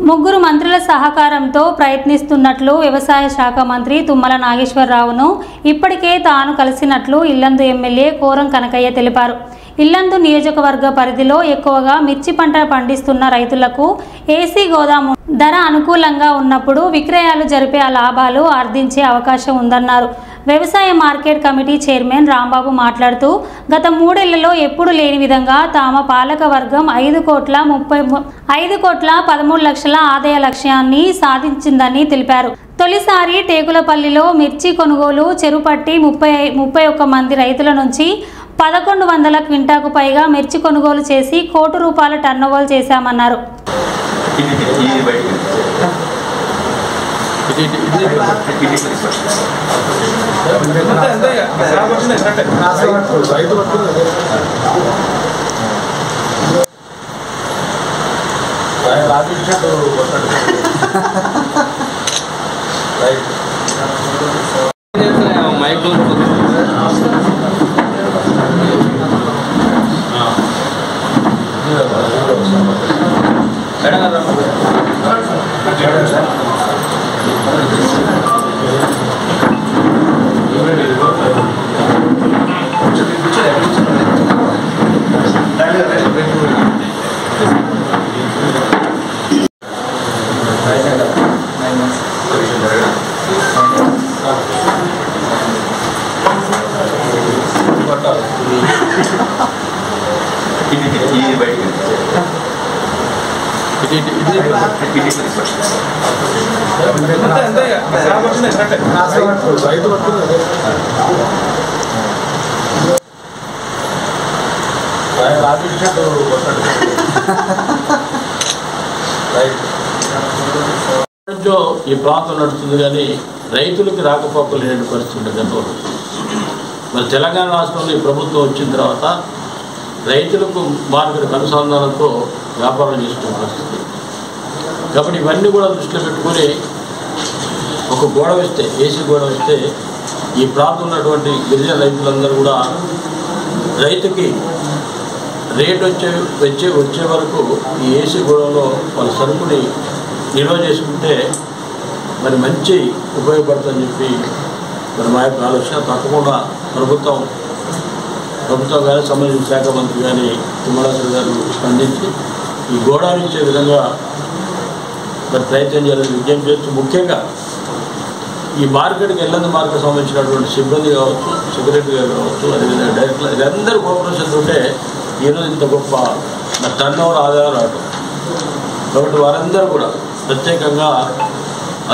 ముగ్గురు మంత్రుల సహకారంతో ప్రయత్నిస్తున్నట్లు వ్యవసాయ శాఖ మంత్రి తుమ్మల నాగేశ్వరరావును ఇప్పటికే తాను కలిసినట్లు ఇల్లందు ఎమ్మెల్యే కోరం కనకయ్య తెలిపారు. ఇల్లందు నియోజకవర్గ పరిధిలో ఎక్కువగా మిర్చి పంట పండిస్తున్న రైతులకు ఏసీ గోదాము ధర అనుకూలంగా ఉన్నప్పుడు విక్రయాలు జరిపే లాభాలు ఆర్జించే అవకాశం ఉందన్నారు. వ్యవసాయ మార్కెట్ కమిటీ చైర్మన్ రాంబాబు మాట్లాడుతూ గత 3 ఏళ్లలో ఎప్పుడు లేని విధంగా తమ పాలక వర్గం 5,13,00,000 ఆదాయ లక్ష్యాన్ని సాధించిందని తెలిపారు. తొలిసారి టేకులపల్లిలో మిర్చి కొనుగోలు చెరుపట్టి 31 మంది రైతుల నుంచి 1100 క్వింటాకు పైగా మిర్చి కొనుగోలు చేసి ₹1 కోటి టర్నోవర్ చేశామన్నారు. ఈ ప్రాంతం నడుస్తుంది కానీ రైతులకి రాకపోకలు లేని పరిస్థితి గతంలో. మరి తెలంగాణ రాష్ట్రంలో ఈ ప్రభుత్వం వచ్చిన తర్వాత రైతులకు మార్కెట్ అనుసంధానంతో వ్యాపారం చేసుకునే పరిస్థితి. కాబట్టి ఇవన్నీ కూడా దృష్టిలో పెట్టుకొని ఒక గోడ వేస్తే ఏసీ గోడ వేస్తే ఈ ప్రాంతం ఉన్నటువంటి గిరిజన రైతులందరూ కూడా రైతుకి రేట్ వచ్చే వరకు ఈ ఏసీ గోడలో వాళ్ళ సరుకుని నిల్వ చేసుకుంటే మరి మంచి ఉపయోగపడుతుందని చెప్పి మరి మా యొక్క ఆలోచన. తప్పకుండా ప్రభుత్వం కానీ సంబంధించిన శాఖ మంత్రి కానీ తుమ్మలాసరి గారు స్పందించి ఈ గోడాలు ఇచ్చే విధంగా మరి ప్రయత్నం చేయాలని విజ్ఞప్తి చేస్తూ, ముఖ్యంగా ఈ మార్కెట్కి ఇల్లందు మార్కెట్ సంబంధించినటువంటి సిబ్బంది కావచ్చు, సెక్రటరీ గారు కావచ్చు, అదేవిధంగా డైరెక్టర్ వీరందరూ కోఆపరేషన్ ఉంటే ఈరోజు ఇంత గొప్ప టర్నోవర్ ఆదాయం రావడం. కాబట్టి వారందరూ కూడా ప్రత్యేకంగా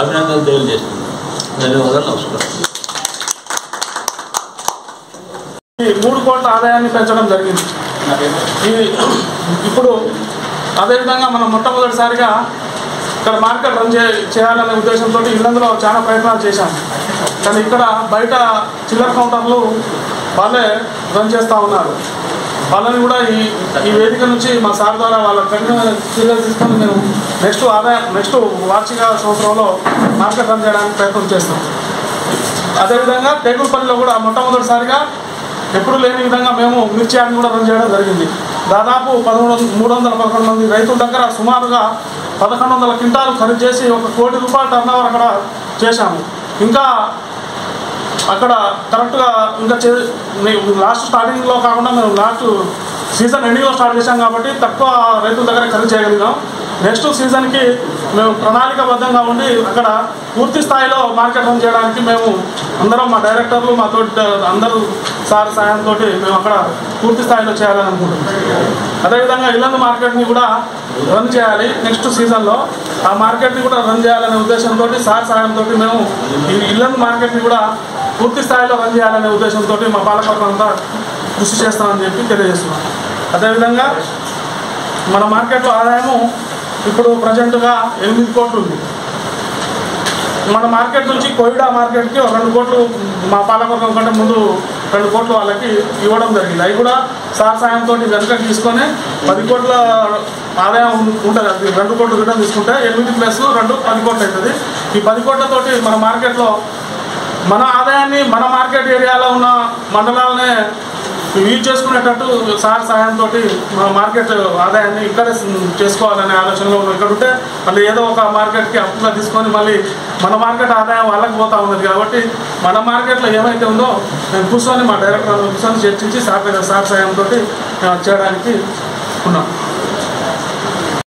అభినందనలు తెలియజేస్తున్నారు. ధన్యవాదాలు, నమస్కారం. ఈ 3 కోట్ల ఆదాయాన్ని పెంచడం జరిగింది. ఇప్పుడు అదేవిధంగా మనం మొట్టమొదటిసారిగా ఇక్కడ మార్కెట్ రన్ చేయాలనే ఉద్దేశంతో ఇల్లందులో చాలా ప్రయత్నాలు చేశాం. కానీ ఇక్కడ బయట చిల్లర కౌంటర్లు వాళ్ళే రన్ చేస్తూ ఉన్నారు. వాళ్ళని కూడా ఈ వేదిక నుంచి మా సార్ ద్వారా వాళ్ళ కఠిన చర్యలు తీసుకొని మేము నెక్స్ట్ వార్షిక సంవత్సరంలో మార్కెట్ రన్ చేయడానికి ప్రయత్నం చేస్తాం. అదేవిధంగా టేకులపల్లిలో కూడా మొట్టమొదటిసారిగా ఎప్పుడు లేని విధంగా మేము మిర్చి యార్డ్ని కూడా రన్ చేయడం జరిగింది. దాదాపు 311 మంది రైతుల దగ్గర సుమారుగా 1100 క్వింటాలు ఖరీదు చేసి ₹1 కోటి టర్నోవర్ అక్కడ చేశాము. ఇంకా అక్కడ కరెక్ట్గా ఇంకా లాస్ట్ స్టార్టింగ్లో కాకుండా మేము లాస్ట్ సీజన్ ఎండింగ్లో స్టార్ట్ చేశాం కాబట్టి తక్కువ రైతుల దగ్గర ఖరీదు చేయగలిగాం. నెక్స్ట్ సీజన్కి మేము ప్రణాళికబద్ధంగా ఉండి అక్కడ పూర్తి స్థాయిలో మార్కెట్ రన్ చేయడానికి మేము అందరం మా డైరెక్టర్లు మాతో అందరూ సార్ సాయంతో మేము అక్కడ పూర్తి స్థాయిలో చేయాలని అనుకుంటున్నాం. అదేవిధంగా ఇల్లందు మార్కెట్ని కూడా రన్ చేయాలి. నెక్స్ట్ సీజన్లో ఆ మార్కెట్ని కూడా రన్ చేయాలనే ఉద్దేశంతో సార్ సాయంతో మేము ఈ ఇల్లందు మార్కెట్ని కూడా పూర్తి స్థాయిలో రన్ చేయాలనే ఉద్దేశంతో మా పాలకవర్గం అంతా కృషి చేస్తామని చెప్పి తెలియజేస్తున్నాం. అదేవిధంగా మన మార్కెట్లో ఆదాయము ఇప్పుడు ప్రజెంట్గా 8 కోట్లు ఉంది. మన మార్కెట్ నుంచి కోయిడా మార్కెట్కి 2 కోట్లు మా పాలకవర్గం కంటే ముందు 2 కోట్లు వాళ్ళకి ఇవ్వడం జరిగింది. అవి కూడా సార్ సాయంతో వెనకకి తీసుకొని 10 కోట్ల ఆదాయం ఉంటుంది. అది 2 కోట్లు రిటర్న్ తీసుకుంటే 8 + 2 10 కోట్లు అవుతుంది. ఈ 10 కోట్లతోటి మన మార్కెట్లో మన ఆదాయాన్ని మన మార్కెట్ ఏరియాలో ఉన్న మండలాలనే యూజ్ చేసుకునేటట్టు సార్ సహాయంతో మన మార్కెట్ ఆదాయాన్ని ఇక్కడే చేసుకోవాలనే ఆలోచనలో ఇక్కడ ఉంటే మళ్ళీ ఏదో ఒక మార్కెట్కి అప్పుగా తీసుకొని మళ్ళీ మన మార్కెట్ ఆదాయం వాళ్ళకి పోతూ ఉన్నది కాబట్టి మన మార్కెట్లో ఏమైతే ఉందో నేను కూర్చొని మా డైరెక్టర్ కూర్చొని చర్చించి సార్ సహాయంతో చేయడానికి ఉన్నాం.